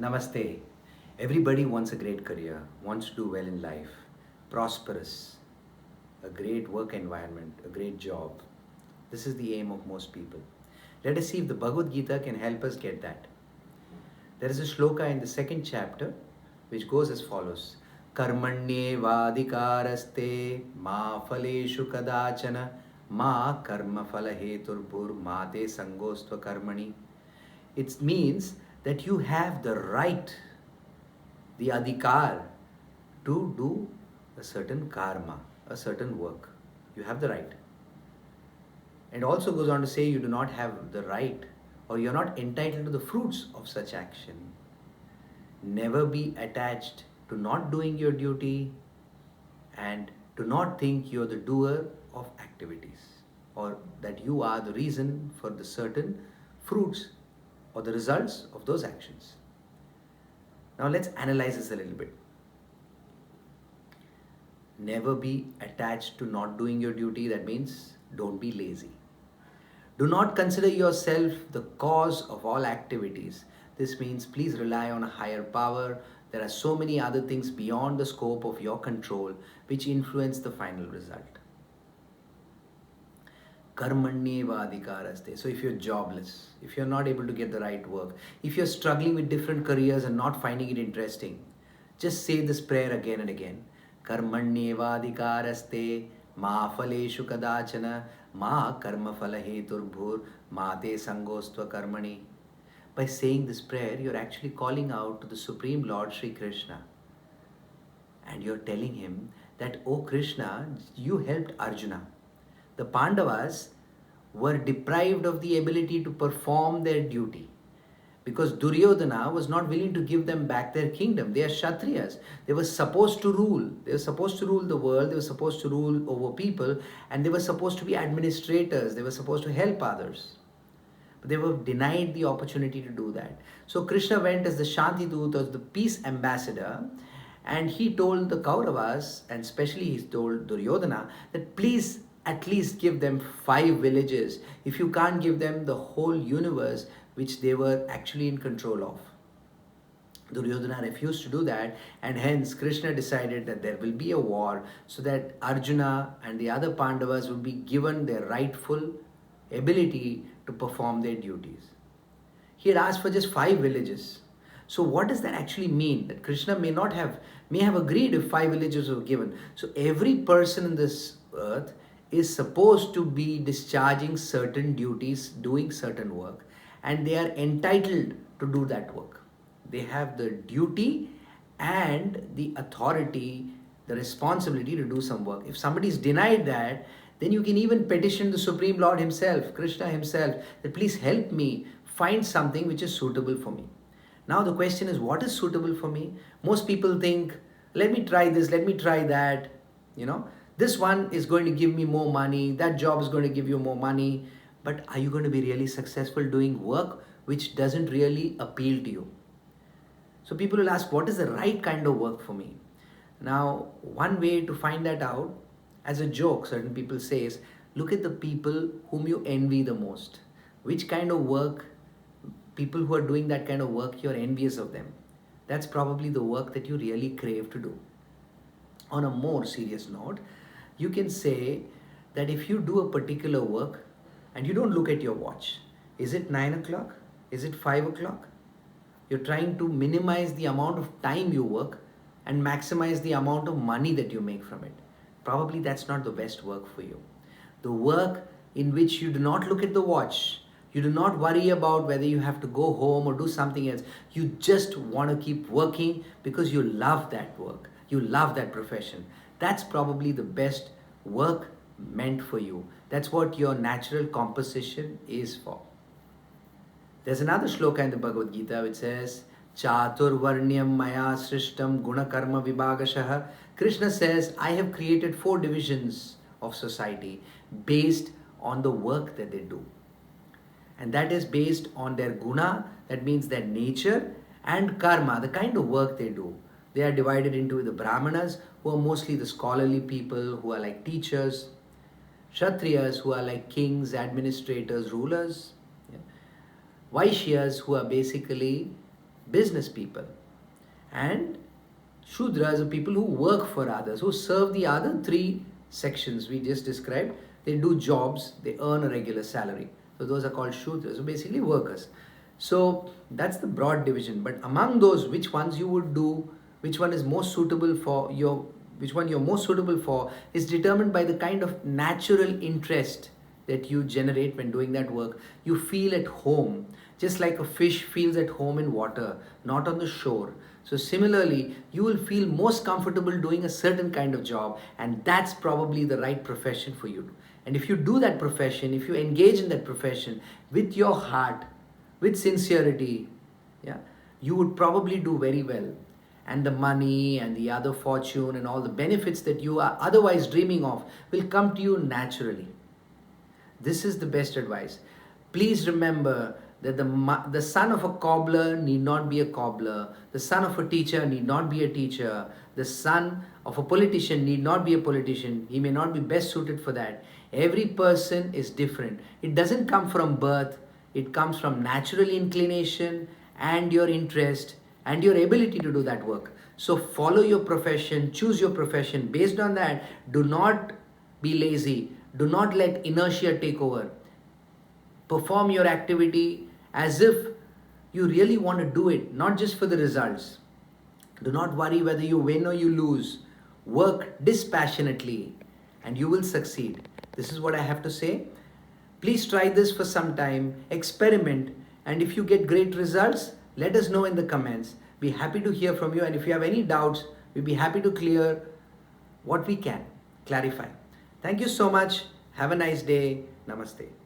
Namaste. Everybody wants a great career, wants to do well in life, prosperous, a great work environment, a great job. This is the aim of most people. Let us see if the Bhagavad Gita can help us get that. There is a shloka in the second chapter which goes as follows: Karmanyevadikaraste ma phaleshu kadachana ma karma phalaheturbhur ma te sangostva karmani. It means that you have the right, the adhikar, to do a certain karma, a certain work. You have the right. And also goes on to say you do not have the right or you're not entitled to the fruits of such action. Never be attached to not doing your duty and to not think you're the doer of activities or that you are the reason for the certain fruits or the results of those actions. Now let's analyze this a little bit. Never be attached to not doing your duty. That means don't be lazy. Do not consider yourself the cause of all activities. This means please rely on a higher power. There are so many other things beyond the scope of your control which influence the final result. Karmanyevadikaraste. So if you're jobless, if you're not able to get the right work, if you're struggling with different careers and not finding it interesting, just say this prayer again and again. Karmanyevadikaraste ma phaleshu kadachana ma karma phalaheturbhur ma te sangostva karmani. By saying this prayer, you're actually calling out to the Supreme Lord Sri Krishna. And you're telling him that, oh Krishna, you helped Arjuna. The Pandavas were deprived of the ability to perform their duty because Duryodhana was not willing to give them back their kingdom. They are Kshatriyas. They were supposed to rule. They were supposed to rule the world. They were supposed to rule over people, and they were supposed to be administrators. They were supposed to help others. But they were denied the opportunity to do that. So Krishna went as the Shanti Dut, as the peace ambassador, and he told the Kauravas, and especially he told Duryodhana, that please at least give them 5 villages. If you can't give them the whole universe, which they were actually in control of. Duryodhana refused to do that, and hence Krishna decided that there will be a war so that Arjuna and the other Pandavas will be given their rightful ability to perform their duties. He had asked for just 5 villages. So what does that actually mean? That Krishna may have agreed if 5 villages were given. So every person in this earth is supposed to be discharging certain duties, doing certain work, and they are entitled to do that work. They have the duty and the authority, the responsibility to do some work. If somebody is denied that, then you can even petition the Supreme Lord himself, Krishna himself, that please help me find something which is suitable for me. Now the question is, what is suitable for me? Most people think, let me try this, let me try that, this one is going to give me more money, that job is going to give you more money, but are you going to be really successful doing work which doesn't really appeal to you? So people will ask, what is the right kind of work for me? Now, one way to find that out, as a joke, certain people say is, look at the people whom you envy the most. Which kind of work, people who are doing that kind of work, you're envious of them. That's probably the work that you really crave to do. On a more serious note, you can say that if you do a particular work and you don't look at your watch, is it 9 o'clock? Is it 5 o'clock? You're trying to minimize the amount of time you work and maximize the amount of money that you make from it. Probably that's not the best work for you. The work in which you do not look at the watch, you do not worry about whether you have to go home or do something else. You just want to keep working because you love that work. You love that profession. That's probably the best work meant for you. That's what your natural composition is for. There's another shloka in the Bhagavad Gita which says, Chatur Varnyam Maya Srishtam Gunakarma Vibhagashah. Krishna says, I have created 4 divisions of society based on the work that they do. And that is based on their guna, that means their nature, and karma, the kind of work they do. They are divided into the Brahmanas, who are mostly the scholarly people, who are like teachers, Kshatriyas, who are like kings, administrators, rulers, Vaishyas, who are basically business people. And Shudras are people who work for others, who serve the other three sections we just described. They do jobs, they earn a regular salary. So those are called Shudras, so basically workers. So that's the broad division. But among those, which ones you would do, which one is most suitable for your, which one you're most suitable for, is determined by the kind of natural interest that you generate when doing that work. You feel at home, just like a fish feels at home in water, not on the shore. So similarly, you will feel most comfortable doing a certain kind of job, and that's probably the right profession for you. And if you do that profession, if you engage in that profession with your heart, with sincerity, yeah, you would probably do very well. And the money and the other fortune and all the benefits that you are otherwise dreaming of will come to you naturally. This is the best advice. Please remember that the son of a cobbler need not be a cobbler. The son of a teacher need not be a teacher. The son of a politician need not be a politician. He may not be best suited for that. Every person is different. It doesn't come from birth. It comes from natural inclination and your interest and your ability to do that work. So follow your profession, choose your profession. Based on that, do not be lazy. Do not let inertia take over. Perform your activity as if you really want to do it, not just for the results. Do not worry whether you win or you lose. Work dispassionately and you will succeed. This is what I have to say. Please try this for some time, experiment, and if you get great results, let us know in the comments. Be happy to hear from you, and if you have any doubts, we'll be happy to clear what we can, clarify. Thank you so much. Have a nice day. Namaste.